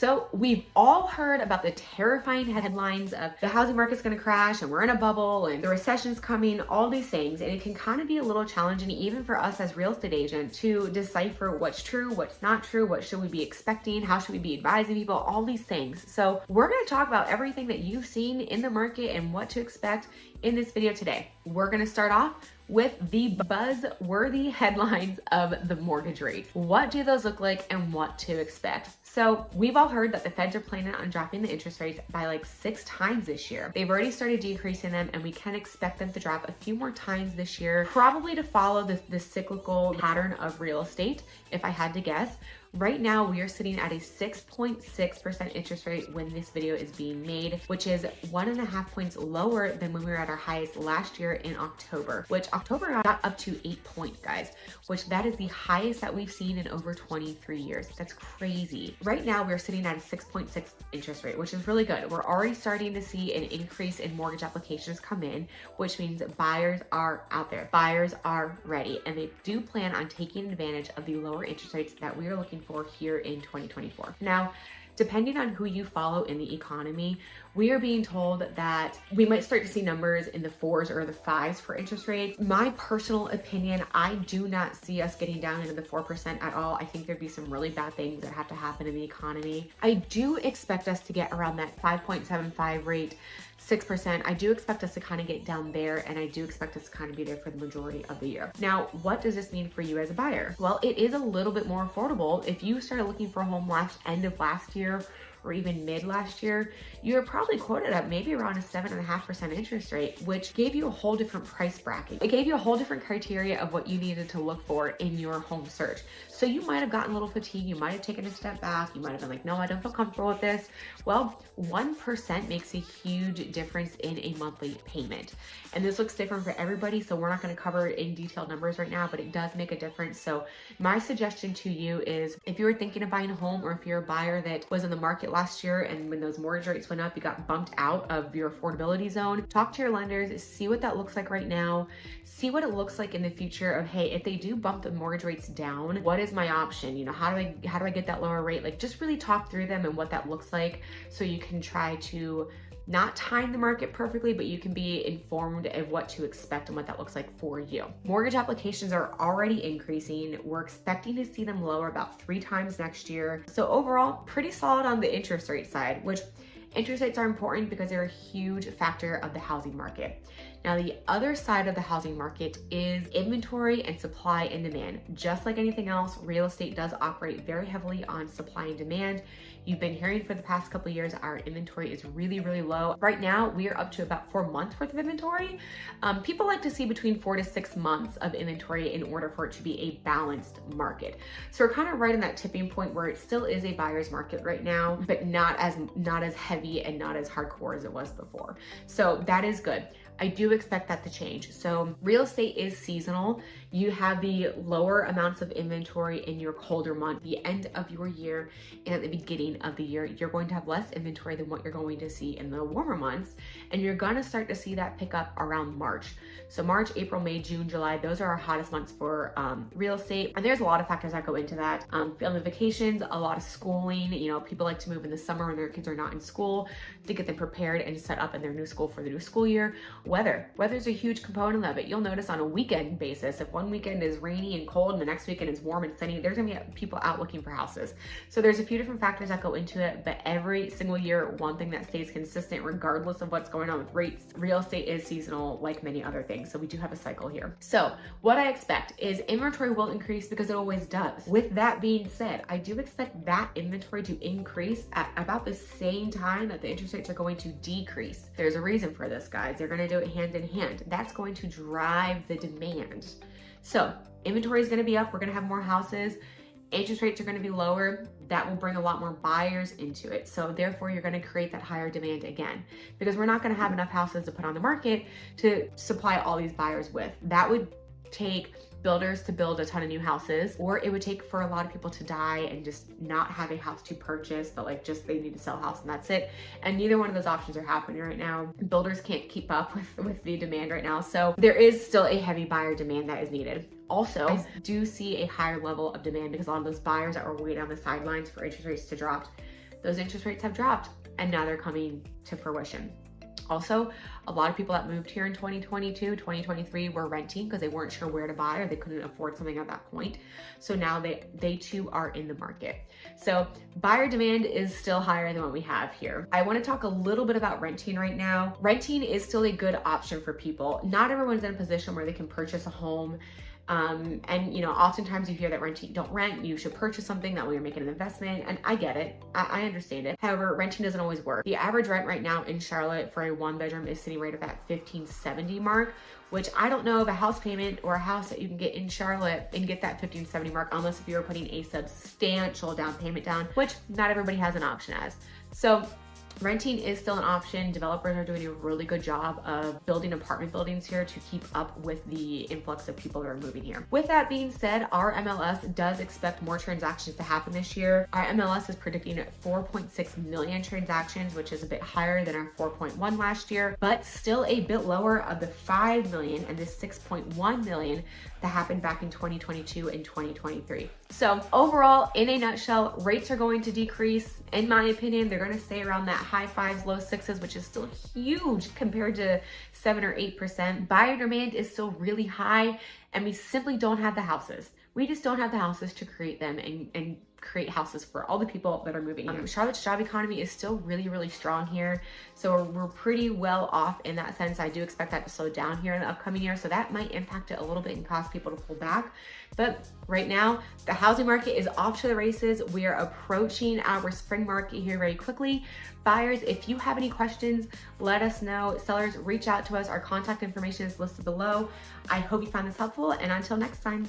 So we've all heard about the terrifying headlines of the housing market's going to crash and we're in a bubble and the recession's coming, all these things. And it can kind of be a little challenging even for us as real estate agents to decipher what's true, what's not true, what should we be expecting, how should we be advising people, all these things. So we're going to talk about everything that you've seen in the market and what to expect in this video today. We're going to start off with the buzz-worthy headlines of the mortgage rates. What do those look like and what to expect? So we've all heard that the feds are planning on dropping the interest rates by like 6 times this year. They've already started decreasing them and we can expect them to drop a few more times this year, probably to follow the cyclical pattern of real estate, if I had to guess. Right now, we are sitting at a 6.6% interest rate when this video is being made, which is 1.5 points lower than when we were at our highest last year in October, which October got up to 8 points, guys, which that is the highest that we've seen in over 23 years. That's crazy. Right now, we're sitting at a 6.6 interest rate, which is really good. We're already starting to see an increase in mortgage applications come in, which means buyers are out there. Buyers are ready, and they do plan on taking advantage of the lower interest rates that we are looking for here in 2024. Now, depending on who you follow in the economy, we are being told that we might start to see numbers in the 4s or the 5s for interest rates. My personal opinion, I do not see us getting down into the 4% at all. I think there'd be some really bad things that have to happen in the economy. I do expect us to get around that 5.75 rate, 6%. I do expect us to kind of get down there, and I do expect us to kind of be there for the majority of the year. Now, what does this mean for you as a buyer? Well, it is a little bit more affordable. If you started looking for a home end of last year, or even mid last year, you were probably quoted at maybe around a 7.5% interest rate, which gave you a whole different price bracket. It gave you a whole different criteria of what you needed to look for in your home search. So you might have gotten a little fatigued, you might have taken a step back, you might have been like, no, I don't feel comfortable with this. Well, 1% makes a huge difference in a monthly payment. And this looks different for everybody, so we're not gonna cover in detailed numbers right now, but it does make a difference. So my suggestion to you is, if you were thinking of buying a home, or if you're a buyer that was in the market last year and when those mortgage rates went up, you got bumped out of your affordability zone, talk to your lenders, see what that looks like right now, see what it looks like in the future of, hey, if they do bump the mortgage rates down, what is my option? You know, how do I get that lower rate? Like, just really talk through them and what that looks like, so you can try to not time the market perfectly, but you can be informed of what to expect and what that looks like for you. Mortgage applications are already increasing. We're expecting to see them lower about 3 times next year. So overall, pretty solid on the interest rate side, which interest rates are important because they're a huge factor of the housing market. Now, the other side of the housing market is inventory and supply and demand. Just like anything else, real estate does operate very heavily on supply and demand. You've been hearing for the past couple of years, our inventory is really, really low. Right now, we are up to about 4 months worth of inventory. People like to see between 4 to 6 months of inventory in order for it to be a balanced market. So we're kind of right in that tipping point where it still is a buyer's market right now, but not as heavy and not as hardcore as it was before. So that is good. I do expect that to change. So real estate is seasonal. You have the lower amounts of inventory in your colder month, the end of your year, and at the beginning of the year. You're going to have less inventory than what you're going to see in the warmer months. And you're gonna start to see that pick up around March. So March, April, May, June, July, those are our hottest months for real estate. And there's a lot of factors that go into that. Family vacations, a lot of schooling. You know, people like to move in the summer when their kids are not in school to get them prepared and set up in their new school for the new school year. Weather's a huge component of it. You'll notice on a weekend basis, if one weekend is rainy and cold and the next weekend is warm and sunny, there's gonna be people out looking for houses. So there's a few different factors that go into it, but every single year, one thing that stays consistent regardless of what's going on with rates, real estate is seasonal like many other things. So we do have a cycle here. So what I expect is inventory will increase because it always does. With that being said, I do expect that inventory to increase at about the same time that the interest rates are going to decrease. There's a reason for this, guys. They're gonna do it hand in hand. That's going to drive the demand. So inventory is going to be up. We're going to have more houses. Interest rates are going to be lower. That will bring a lot more buyers into it. So therefore, you're going to create that higher demand again, because we're not going to have enough houses to put on the market to supply all these buyers with. That would take builders to build a ton of new houses, or it would take for a lot of people to die and just not have a house to purchase, but like just they need to sell a house and that's it. And neither one of those options are happening right now. Builders can't keep up with the demand right now. So there is still a heavy buyer demand that is needed. Also, I do see a higher level of demand because a lot of those buyers that were waiting on the sidelines for interest rates to drop those interest rates have dropped and now they're coming to fruition. Also, a lot of people that moved here in 2022, 2023 were renting because they weren't sure where to buy or they couldn't afford something at that point. So now they too are in the market. So buyer demand is still higher than what we have here. I want to talk a little bit about renting right now. Renting is still a good option for people. Not everyone's in a position where they can purchase a home. And you know, oftentimes you hear that don't rent, you should purchase something, that way you're making an investment. And I get it, I understand it. However, renting doesn't always work. The average rent right now in Charlotte for a 1-bedroom is sitting right at that $1,570 mark, which I don't know of a house payment or a house that you can get in Charlotte and get that $1,570 mark, unless if you're putting a substantial down payment down, which not everybody has an option as. So renting is still an option. Developers are doing a really good job of building apartment buildings here to keep up with the influx of people that are moving here. With that being said, our MLS does expect more transactions to happen this year. Our MLS is predicting 4.6 million transactions, which is a bit higher than our 4.1 last year, but still a bit lower of the 5 million and the 6.1 million that happened back in 2022 and 2023. So overall, in a nutshell, rates are going to decrease. In my opinion, they're going to stay around that high 5s, low 6s, which is still huge compared to 7 or 8%. Buyer demand is still really high, and we simply don't have the houses. We just don't have the houses to create them and create houses for all the people that are moving here. Charlotte's job economy is still really, really strong here. So we're pretty well off in that sense. I do expect that to slow down here in the upcoming year. So that might impact it a little bit and cause people to pull back. But right now, the housing market is off to the races. We are approaching our spring market here very quickly. Buyers, if you have any questions, let us know. Sellers, reach out to us. Our contact information is listed below. I hope you found this helpful, and until next time.